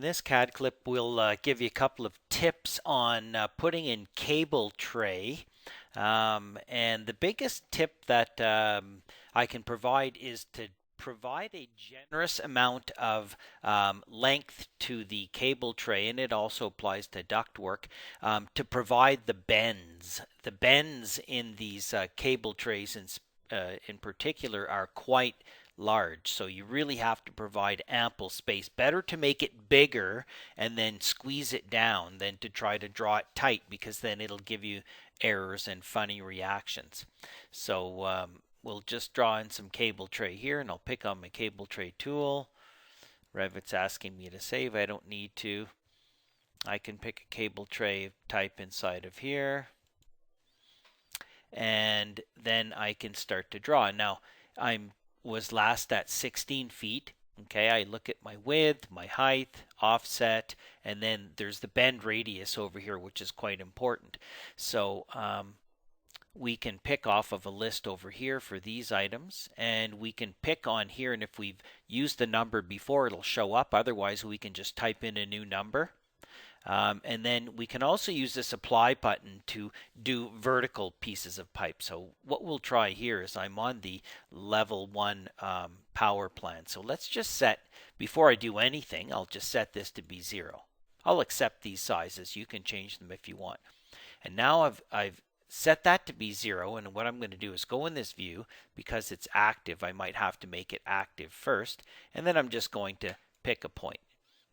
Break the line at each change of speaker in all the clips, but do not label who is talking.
this CAD clip, we'll give you a couple of tips on putting in cable tray. And the biggest tip that I can provide is to provide a generous amount of length to the cable tray, and it also applies to ductwork, to provide the bends. The bends in these cable trays in particular are quite large, so you really have to provide ample space. Better to make it bigger and then squeeze it down than to try to draw it tight, because then it'll give you errors and funny reactions. So we'll just draw in some cable tray here, and I'll pick on my cable tray tool. Revit's asking me to save. I don't need to. I can pick a cable tray type inside of here, and then I can start to draw. Now I was last at 16 feet. Okay, I look at my width, my height, offset, and then there's the bend radius over here, which is quite important. So we can pick off of a list over here for these items, and we can pick on here, and if we've used the number before, it'll show up. Otherwise, we can just type in a new number. And then we can also use this apply button to do vertical pieces of pipe. So what we'll try here is I'm on the level 1 power plant. So let's just set, before I do anything, I'll just set this to be 0. I'll accept these sizes. You can change them if you want. And now I've set that to be 0, and what I'm going to do is go in this view. Because it's active, I might have to make it active first, and then I'm just going to pick a point.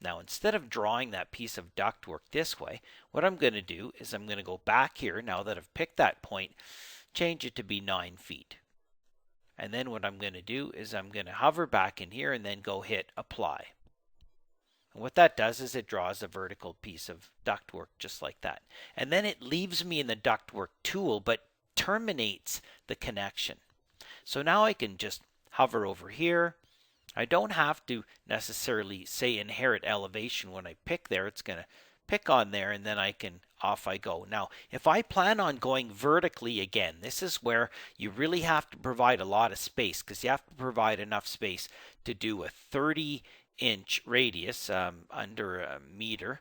Now, instead of drawing that piece of ductwork this way, what I'm going to do is I'm going to go back here, now that I've picked that point, change it to be 9 feet. And then what I'm going to do is I'm going to hover back in here and then go hit apply. And what that does is it draws a vertical piece of ductwork just like that. And then it leaves me in the ductwork tool, but terminates the connection. So now I can just hover over here. I don't have to necessarily say inherit elevation when I pick there. It's going to pick on there, and then off I go. Now, if I plan on going vertically again, this is where you really have to provide a lot of space, because you have to provide enough space to do a 30-inch radius, under a meter.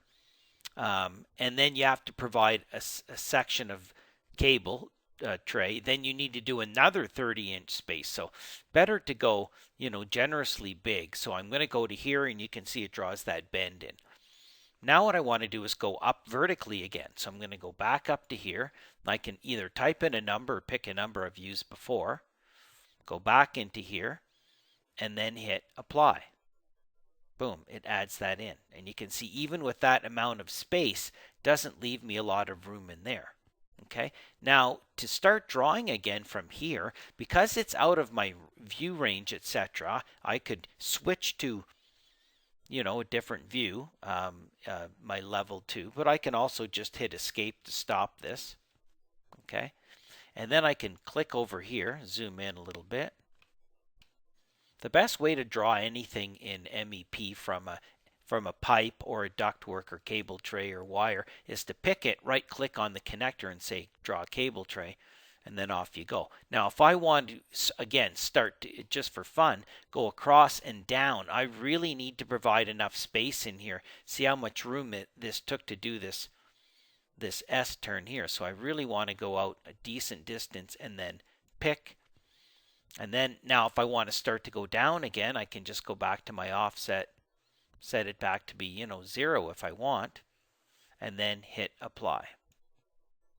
And then you have to provide a section of cable tray. Then you need to do another 30-inch space. So better to go, generously big. So I'm going to go to here, and you can see it draws that bend in. Now what I want to do is go up vertically again. So I'm going to go back up to here. I can either type in a number or pick a number I've used before. Go back into here, and then hit apply. Boom, it adds that in. And you can see even with that amount of space, doesn't leave me a lot of room in there. Okay, now to start drawing again from here, because it's out of my view range, etc., I could switch to, a different view, my level 2, but I can also just hit escape to stop this. Okay, and then I can click over here, zoom in a little bit. The best way to draw anything in MEP from a pipe or a ductwork or cable tray or wire is to pick it, right click on the connector and say draw cable tray, and then off you go. Now if I want to again start to, just for fun, go across and down, I really need to provide enough space in here. See how much room this took to do this S turn here. So I really want to go out a decent distance and then pick. And then now if I want to start to go down again, I can just go back to my offset, set it back to be 0 if I want, and then hit apply.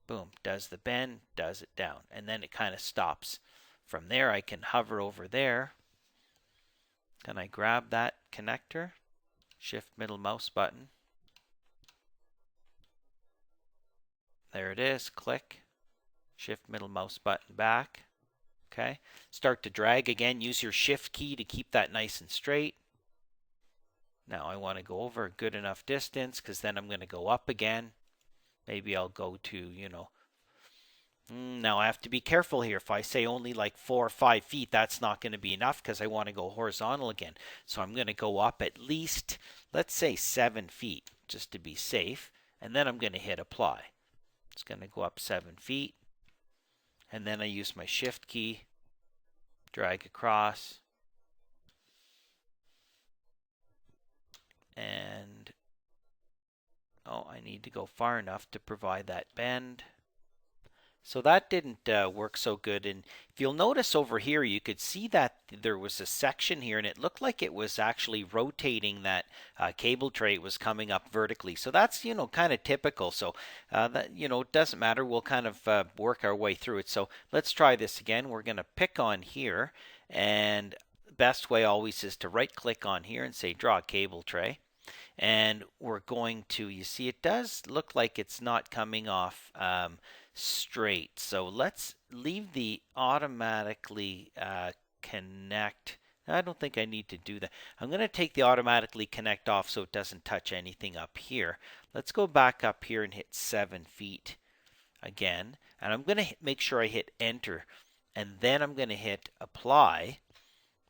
Boom, does the bend, does it down, and then it kind of stops. From there I can hover over there, and I grab that connector, shift middle mouse button, there it is, click, shift middle mouse button back. Okay, start to drag again, use your shift key to keep that nice and straight. Now I want to go over a good enough distance, because then I'm going to go up again. Maybe I'll go to, now I have to be careful here. If I say only like 4 or 5 feet, that's not going to be enough, because I want to go horizontal again. So I'm going to go up at least, let's say 7 feet, just to be safe. And then I'm going to hit apply. It's going to go up 7 feet. And then I use my shift key, drag across, and Oh, I need to go far enough to provide that bend. So that didn't work so good. And if you'll notice over here, you could see that there was a section here, and it looked like it was actually rotating that cable tray. It was coming up vertically. So that's, kind of typical. So that, it doesn't matter. We'll kind of work our way through it. So let's try this again. We're going to pick on here. And best way always is to right click on here and say draw a cable tray. And we're going to, you see, it does look like it's not coming off straight. So let's leave the automatically connect. I don't think I need to do that. I'm going to take the automatically connect off so it doesn't touch anything up here. Let's go back up here and hit 7 feet again. And I'm going to make sure I hit enter. And then I'm going to hit apply.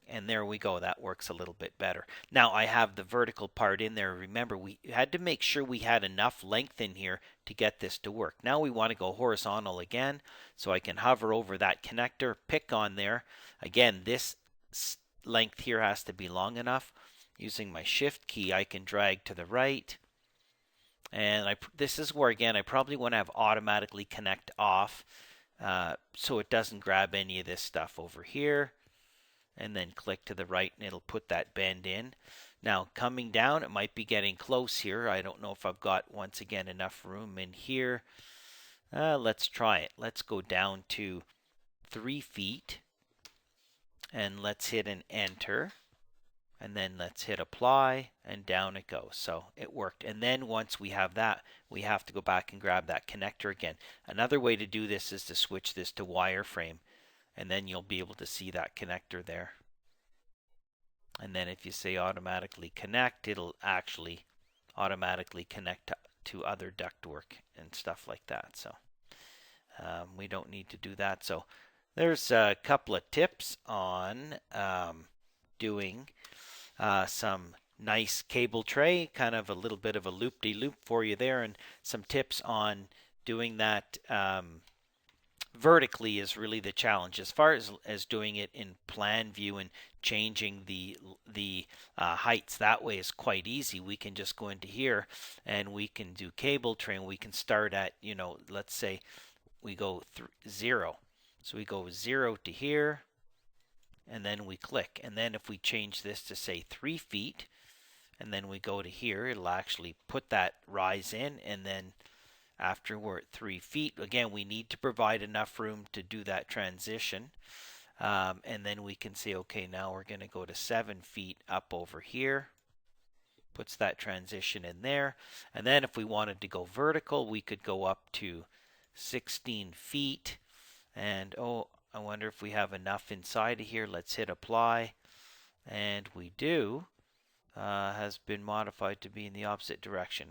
And there we go. That works a little bit better. Now I have the vertical part in there. Remember, we had to make sure we had enough length in here to get this to work. Now we want to go horizontal again. So I can hover over that connector, pick on there. Again, this length here has to be long enough. Using my shift key, I can drag to the right. And this is where, again, I probably want to have automatically connect off so it doesn't grab any of this stuff over here. And then click to the right and it'll put that bend in. Now coming down, it might be getting close here. I don't know if I've got, once again, enough room in here. Let's try it. Let's go down to 3 feet and let's hit an enter. And then let's hit apply and down it goes. So it worked. And then once we have that, we have to go back and grab that connector again. Another way to do this is to switch this to wireframe. And then you'll be able to see that connector there. And then if you say automatically connect, it'll actually automatically connect to other ductwork and stuff like that. So we don't need to do that. So there's a couple of tips on doing some nice cable tray, kind of a little bit of a loop-de-loop for you there, and some tips on doing that vertically is really the challenge. As far as doing it in plan view and changing the heights that way is quite easy. We can just go into here and we can do cable tray. We can start at, let's say we go 0. So we go 0 to here, and then we click. And then if we change this to say 3 feet, and then we go to here, it'll actually put that rise in, and then after we're at 3 feet, again, we need to provide enough room to do that transition. And then we can say, okay, now we're going to go to 7 feet up over here. Puts that transition in there. And then if we wanted to go vertical, we could go up to 16 feet. And I wonder if we have enough inside of here. Let's hit apply. And we do. Has been modified to be in the opposite direction.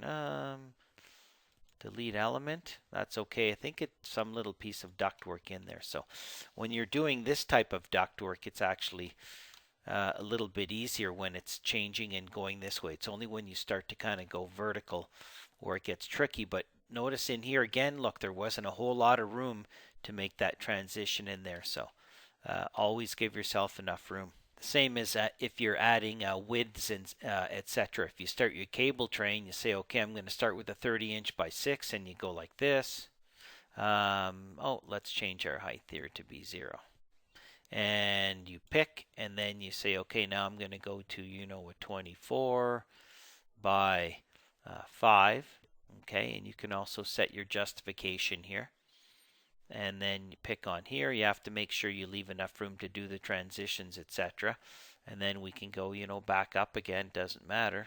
Delete element. That's okay. I think it's some little piece of ductwork in there. So when you're doing this type of ductwork, it's actually a little bit easier when it's changing and going this way. It's only when you start to kind of go vertical where it gets tricky. But notice in here again, look, there wasn't a whole lot of room to make that transition in there. So always give yourself enough room. Same as if you're adding widths and etc. If you start your cable tray and you say, okay, I'm going to start with a 30-inch by 6, and you go like this. Let's change our height here to be 0. And you pick, and then you say, okay, now I'm going to go to, a 24 by 5. Okay, and you can also set your justification here. And then you pick on here. You have to make sure you leave enough room to do the transitions, etc. And then we can go, back up again. Doesn't matter.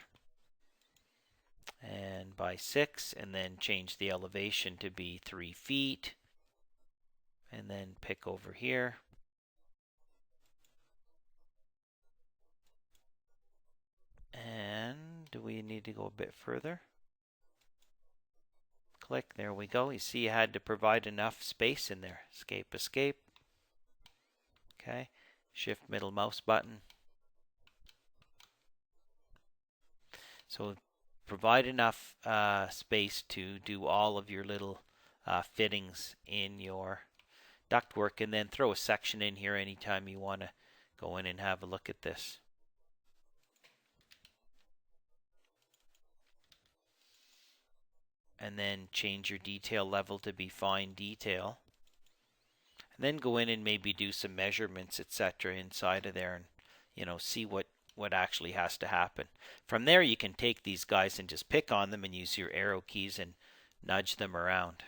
And by 6, and then change the elevation to be 3 feet. And then pick over here. And do we need to go a bit further? Click, there we go. You see you had to provide enough space in there. Escape, escape. Okay, shift middle mouse button. So provide enough space to do all of your little fittings in your ductwork, and then throw a section in here anytime you want to go in and have a look at this. and then change your detail level to be fine detail. And then go in and maybe do some measurements, etc. inside of there, and see what actually has to happen. From there, you can take these guys and just pick on them and use your arrow keys and nudge them around.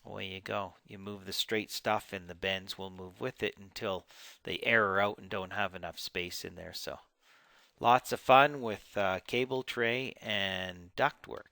Away you go. You move the straight stuff and the bends will move with it until they error out and don't have enough space in there. So lots of fun with cable tray and ductwork.